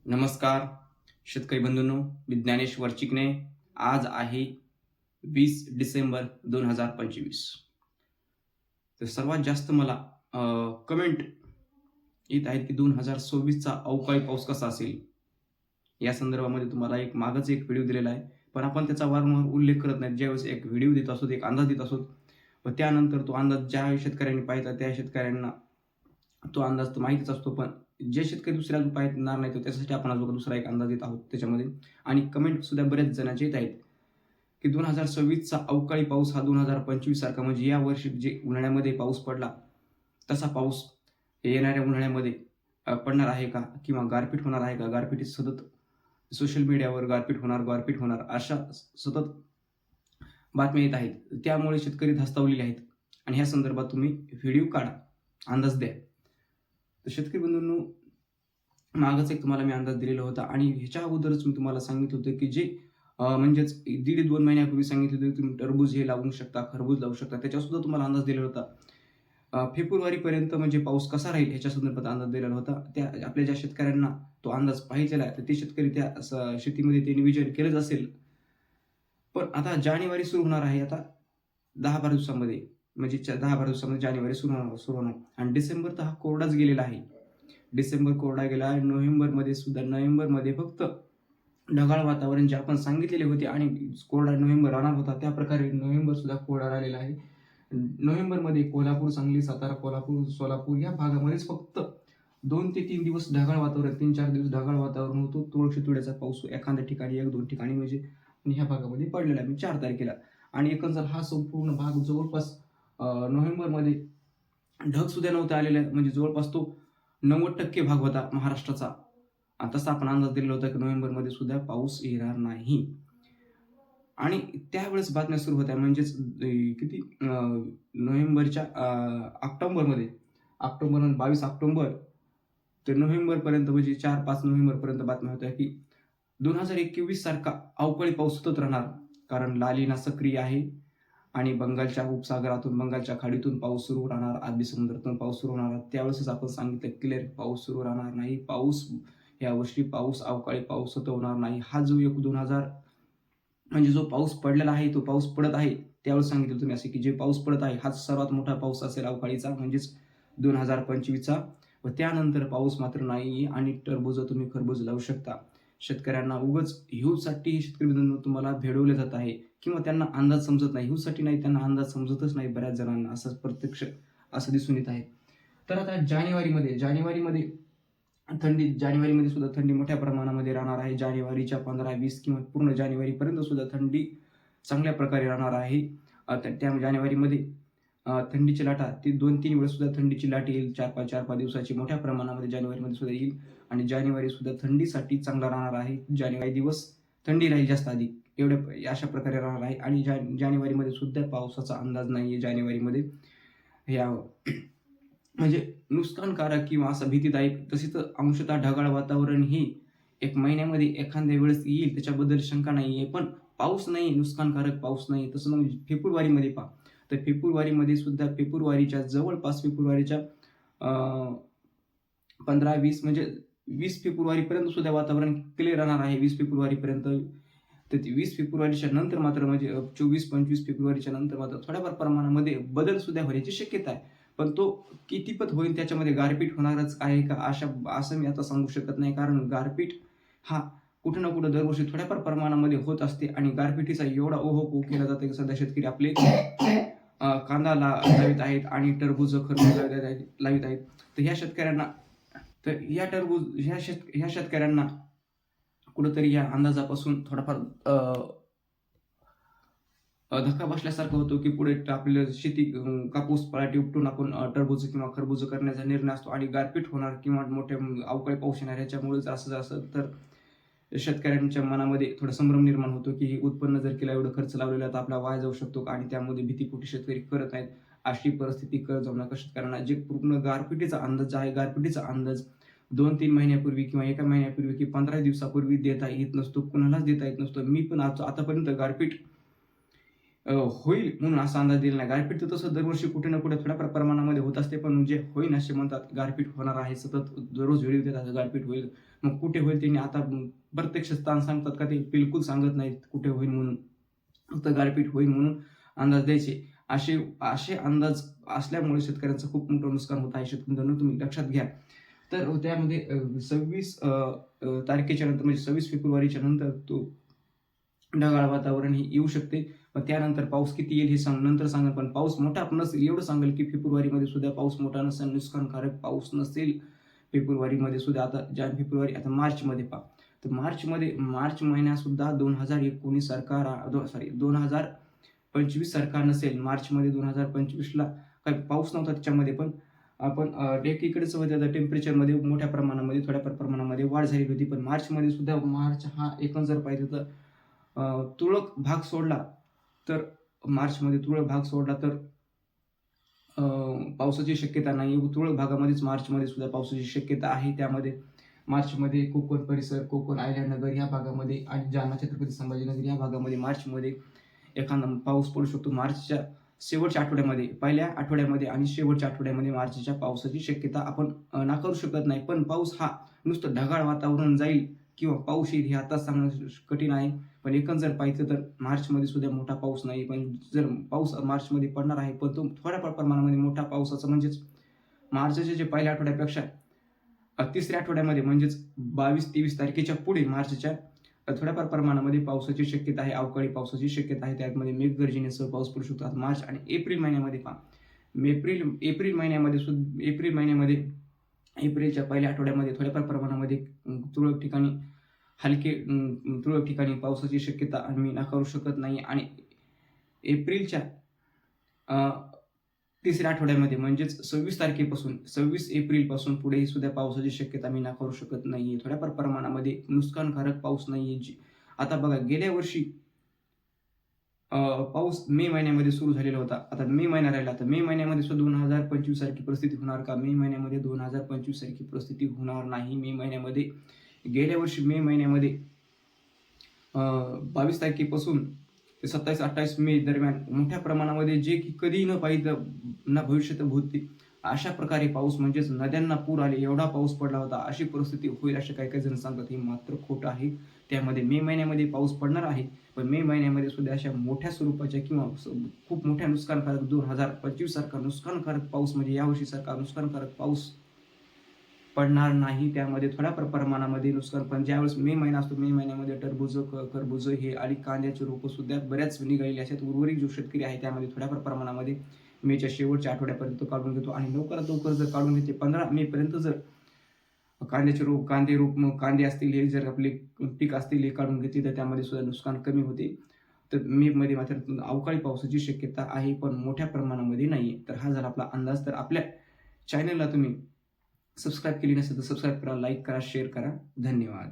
नमस्कार शेतकरी बंधूंनो, मी ज्ञानेश वरचिकणे. आज आहे 20 डिसेंबर 2025. तर सर्वात जास्त मला कमेंट येत आहेत की 2026चा अवकाळी पाऊस कसा असेल. या संदर्भामध्ये तुम्हाला मागच एक व्हिडिओ दिलेला आहे, पण आपण त्याचा वारंवार उल्लेख करत नाही. ज्यावेळेस एक व्हिडिओ देत असतो, एक अंदाज देत असतो, व त्यानंतर तो अंदाज ज्या शेतकऱ्यांनी पाहिला त्या शेतकऱ्यांना तो अंदाज तर माहितीच असतो, पण जे शेतकरी दुसऱ्या पाहणार नाही, तर त्यासाठी आपण आज बघा दुसरा एक अंदाज देत आहोत त्याच्यामध्ये. आणि कमेंट सुद्धा बऱ्याच जणांचे येत आहेत की 2026चा अवकाळी पाऊस हा 2025 सारखा, म्हणजे या वर्षी जे उन्हाळ्यामध्ये पाऊस पडला तसा पाऊस येणाऱ्या उन्हाळ्यामध्ये पडणार आहे का, किंवा गारपीट होणार आहे का. गारपीट सतत सोशल मीडियावर गारपीट होणार अशा सतत बातम्या येत आहेत. त्यामुळे शेतकरी धास्तावलेले आहेत आणि ह्या संदर्भात तुम्ही व्हिडिओ काढा, अंदाज द्या. तर शेतकरी बंधूंनो, मागच एक तुम्हाला मी अंदाज दिलेला होता आणि ह्याच्या अगोदरच मी तुम्हाला सांगितलं होतं की जे म्हणजेच 1.5-2 महिन्यापूर्वी सांगितलं होतं की तुम्ही टरबूज हे लावू शकता, खरबूज लावू शकता. त्याच्यासुद्धा तुम्हाला अंदाज दिलेला होता. फेब्रुवारीपर्यंत म्हणजे पाऊस कसा राहील ह्याच्या संदर्भात अंदाज दिलेला होता. त्या आपल्या ज्या शेतकऱ्यांना तो अंदाज पाहिजेला आहे, तर ते शेतकरी त्या शेतीमध्ये ते नियोजन केलंच असेल. पण आता जानेवारी सुरू होणार आहे. आता 10-12 दिवसामध्ये, म्हणजे 10-12 दिवसामध्ये जानेवारी सुरू होणार आणि डिसेंबर तर हा कोरडाच गेलेला आहे. डिसेंबर कोरडा गेला आहे. नोव्हेंबरमध्ये फक्त ढगाळ वातावरण जे आपण सांगितलेले होते आणि कोरडा नोव्हेंबर राहणार होता, त्या प्रकारे नोव्हेंबर सुद्धा कोरडा राहिलेला आहे. नोव्हेंबरमध्ये कोल्हापूर, सांगली, सातारा, कोल्हापूर, सोलापूर या भागामध्येच फक्त 2 ते 3 दिवस ढगाळ वातावरण, 3-4 दिवस ढगाळ वातावरण होतं. तुळशीतुड्याचा पाऊस एखाद्या ठिकाणी 1-2 ठिकाणी म्हणजे ह्या भागामध्ये पडलेला आहे 4 तारखेला. आणि एकंदर हा संपूर्ण भाग जवळपास नोव्हेंबरमध्ये ढग सुद्धा नव्हते आलेले, म्हणजे जवळपास तो 90% भाग होता महाराष्ट्राचा. आणि तसा आपण अंदाज दिलेला होता की नोव्हेंबरमध्ये सुद्धा पाऊस येणार नाही. आणि त्यावेळेस बातम्या सुरू होत्या, म्हणजेच किती नोव्हेंबरच्या ऑक्टोबरमध्ये 22 ऑक्टोबर ते नोव्हेंबरपर्यंत, म्हणजे 4-5 नोव्हेंबरपर्यंत बातम्या होत्या की 2021 सारखा अवकाळी पाऊस सतत राहणार. कारण लालिना सक्रिय आहे आणि बंगालच्या उपसागरातून, बंगालच्या खाडीतून पाऊस सुरू राहणार, अरबी समुद्रातून पाऊस सुरू होणार. त्यावेळेसच आपण सांगितलं क्लिअर पाऊस सुरू राहणार नाही. यावर्षी अवकाळी पाऊस सतत होणार नाही. हा जो 2000 म्हणजे जो पाऊस पडलेला आहे, तो पाऊस पडत आहे. त्यावेळेस सांगितलं तुम्ही असे की जे पाऊस पडत आहे हाच सर्वात मोठा पाऊस असेल अवकाळीचा, म्हणजेच 2025चा. व त्यानंतर पाऊस मात्र नाही आणि टरबूज तुम्ही खरबूज लावू शकता. शेतकऱ्यांना उगाच ह्यूजसाठी शेतकरी बंधूंनो तुम्हाला भेडवले जात आहे, किंवा त्यांना अंदाज समजत नाही. ह्यूजसाठी नाही, त्यांना अंदाज समजतच नाही बऱ्याच जणांना, असं प्रत्यक्ष असं दिसून येत आहे. तर आता जानेवारीमध्ये जानेवारीमध्ये सुद्धा थंडी मोठ्या प्रमाणामध्ये राहणार आहे. जानेवारीच्या 15-20 किंवा पूर्ण जानेवारीपर्यंत सुद्धा थंडी चांगल्या प्रकारे राहणार आहे. त्या जानेवारीमध्ये थंडीची लाटा ती 2-3 वेळेस सुद्धा थंडीची लाट येईल. 4-5 दिवसाची मोठ्या प्रमाणामध्ये जानेवारीमध्ये सुद्धा येईल आणि जानेवारी सुद्धा थंडीसाठी चांगला राहणार आहे. जानेवारी दिवस थंडी राहील जास्त अधिक, अशा प्रकारे राहणार आहे. आणि जानेवारीमध्ये सुद्धा पावसाचा अंदाज नाही आहे. जानेवारीमध्ये या म्हणजे नुकसानकारक किंवा असं भीतीदायक, तसेच अंशतः ढगाळ वातावरण ही 1 महिन्यामध्ये एखाद्या वेळेस येईल, त्याच्याबद्दल शंका नाही आहे. पण पाऊस नाही, नुकसानकारक पाऊस नाही. तसं मग फेब्रुवारीमध्ये पहा, तर फेब्रुवारीमध्ये सुद्धा फेब्रुवारीच्या जवळपास 15-20 म्हणजे 20 फेब्रुवारीपर्यंत सुद्धा वातावरण क्लिअर राहणार आहे. 20 फेब्रुवारीपर्यंत. तर 20 फेब्रुवारीच्या नंतर मात्र, म्हणजे 24-25 फेब्रुवारीच्या नंतर मात्र थोड्याफार प्रमाणामध्ये बदल सुद्धा होण्याची शक्यता आहे. पण तो कितीपत होईल, त्याच्यामध्ये गारपीट होणारच आहे का असं मी आता सांगू शकत नाही. कारण गारपीट हा कुठं ना कुठं दरवर्षी थोड्याफार प्रमाणामध्ये होत असते आणि गारपिटीचा एवढा ओहोपोह केला जातो की सध्या शेतकरी आपले कांदा लावित आहेत आणि टरबूज, खरबूज लावित आहेत. तर ह्या शेतकऱ्यांना कुठंतरी या अंदाजापासून थोडाफार धक्का बसल्यासारखं होतो की पुढे आपल्याला शेती कापूस पराठी उपटून आपण टरबूज किंवा खरबूज करण्याचा निर्णय असतो आणि गारपीट होणार किंवा मोठे अवकाळी पाऊस येणार. ह्याच्यामुळे असं तर शेतकऱ्यांच्या मनामध्ये थोडा संभ्रम निर्माण होतो की हे उत्पन्न जर केलं, एवढं खर्च लावलेला तर आपला वाया जाऊ शकतो का, आणि त्यामध्ये भीतीपोटी शेतकरी करत नाहीत. अशी परिस्थिती करत जाऊ नका शेतकऱ्यांना. जे पूर्ण गारपिटीचा अंदाज 2-3 महिन्यापूर्वी किंवा 1 महिन्यापूर्वी की 15 दिवसापूर्वी देता येत नसतो, कुणालाच देता येत नसतो. मी पण आतापर्यंत गारपीट होईल म्हणून असा अंदाज दिला नाही. गारपीट तर तसं दरवर्षी कुठे ना कुठे थोड्या प्रमाणामध्ये होत असते, पण जे होईल असे म्हणतात गारपीट होणार आहे, सतत दररोज व्हिडिओ देतात गारपीट होईल. मग कुठे होईल त्यांनी आता प्रत्यक्ष स्थान सांगतात का, ते बिलकुल सांगत नाहीत कुठे होईल म्हणून. फक्त गारपीट होईल म्हणून अंदाज द्यायचे. असे असे अंदाज असल्यामुळे शेतकऱ्यांचं खूप मोठं नुकसान होत आहे. शेतकरी मित्रांनो, तुम्ही लक्षात घ्या. तर त्यामध्ये 26 तारखेच्या नंतर म्हणजे 26 फेब्रुवारीच्या नंतर तो ढगाळ वातावरण हे येऊ शकते. पण त्यानंतर पाऊस किती येईल हे नंतर सांगेल. पण पाऊस मोठा नसेल एवढं सांगेल, की फेब्रुवारीमध्ये सुद्धा पाऊस मोठा नसेल, नुकसानकारक पाऊस नसेल. फेब्रुवारीमध्ये सुद्धा आता फेब्रुवारी, आता मार्चमध्ये पहा. तर मार्च महिन्यातसुद्धा 2019 सरकार सॉरी 2025 सरकार नसेल. मार्चमध्ये 2025ला काही पाऊस नव्हता त्याच्यामध्ये, पण आपण एकीकडेच होत्या टेम्परेचरमध्ये मोठ्या प्रमाणामध्ये, थोड्या प्रमाणामध्ये वाढ झालेली होती. पण मार्चमध्ये सुद्धा मार्च हा एकूण जर पाहिजे तर तुरळक भाग सोडला तर मार्चमध्ये तुरळक भाग सोडला तर पावसाची शक्यता नाही. तुरळक भागामध्येच मार्चमध्ये सुद्धा पावसाची शक्यता आहे. त्यामध्ये मार्चमध्ये कोकण परिसर, कोकण अहिल्यानगर या भागामध्ये आणि जालना छत्रपती संभाजीनगर या भागामध्ये मार्चमध्ये एखादा पाऊस पडू शकतो. मार्चच्या शेवटच्या आठवड्यामध्ये, पहिल्या आठवड्यामध्ये आणि शेवटच्या आठवड्यामध्ये मार्चच्या पावसाची शक्यता आपण नाकारू शकत नाही. पण पाऊस हा नुसतं ढगाळ वातावरण जाईल किंवा पाऊस येईल हे आताच सांगणं कठीण आहे. पण एकंदर पाहिजे तर मार्चमध्ये सुद्धा मोठा पाऊस नाही. पण जर पाऊस मार्चमध्ये पडणार आहे, पण तो थोड्या प्रमाणामध्ये मोठा पावसाचा म्हणजेच मार्चच्या जे पहिल्या आठवड्यापेक्षा तिसऱ्या आठवड्यामध्ये म्हणजेच 22-23 तारखेच्या पुढे मार्चच्या थोड्याफार प्रमाणामध्ये पावसाची शक्यता आहे. अवकाळी पावसाची शक्यता आहे. त्यामध्ये मेघगर्जनेसह पाऊस पडू शकतो. मार्च आणि एप्रिल महिन्यामध्ये पहा. एप्रिल महिन्यामध्ये एप्रिलच्या पहिल्या आठवड्यामध्ये थोड्याफार प्रमाणामध्ये तुरळक ठिकाणी पावसाची शक्यता आम्ही नाकारू शकत नाही. आणि एप्रिलच्या तिसऱ्या आठवड्यामध्ये म्हणजेच 26 एप्रिलपासून पुढेही सुद्धा पावसाची शक्यता आम्ही नाकारू शकत नाही. थोड्याफार प्रमाणामध्ये नुकसानकारक पाऊस नाही आहे. आता बघा, गेल्या वर्षी पाऊस मे महिन्यामध्ये सुरू झालेला होता. आता मे महिना राहिला, तर मे महिन्यामध्ये सुद्धा 2025 सारखी परिस्थिती होणार का? मे महिन्यामध्ये 2025 सारखी परिस्थिती होणार नाही. मे महिन्यामध्ये गेल्या वर्षी मे महिन्यामध्ये 22 तारखेपासून ते 27-28 मे दरम्यान मोठ्या प्रमाणामध्ये जे की कधीही न पाहिलं ना भविष्यात भूती अशा प्रकारे पाऊस, म्हणजेच नद्यांना पूर आले एवढा पाऊस पडला होता. अशी परिस्थिती होईल असे काही काही जण सांगतात. हे मात्र खोटं आहे. त्यामध्ये मे महिन्यामध्ये पाऊस पडणार आहे, पण मे महिन्यामध्ये सुद्धा अशा मोठ्या स्वरूपाच्या किंवा खूप मोठ्या नुकसानकारक 2025 सारखा नुकसानकारक पाऊस, म्हणजे यावर्षी सारखा नुकसानकारक पाऊस पडणार नाही. त्यामध्ये थोड्या प्रमाणामध्ये नुकसान. पण ज्यावेळेस मे महिना असतो, मे महिन्यामध्ये टरबूज, खरबूज हे आणि कांद्याची रोपं सुद्धा बऱ्याच निघालेली असतात. उर्वरित जो शेतकरी आहे त्यामध्ये थोड्या प्रमाणामध्ये मेच्या शेवटच्या आठवड्यापर्यंत काढून घेतो. आणि लवकरात लवकर जर काढून घेते 15 मे पर्यंत जर कांदे असतील, हे जर आपले पीक असतील हे काढून घेतली तर त्यामध्ये सुद्धा नुकसान कमी होते. तर मे मध्ये मात्र अवकाळी पावसाची शक्यता आहे, पण मोठ्या प्रमाणामध्ये नाही. तर हा झाला आपला अंदाज. तर आपल्या चॅनलला तुम्ही सबस्क्राईब केली नसेल तर सबस्क्राईब करा, लाईक करा, शेअर करा. धन्यवाद.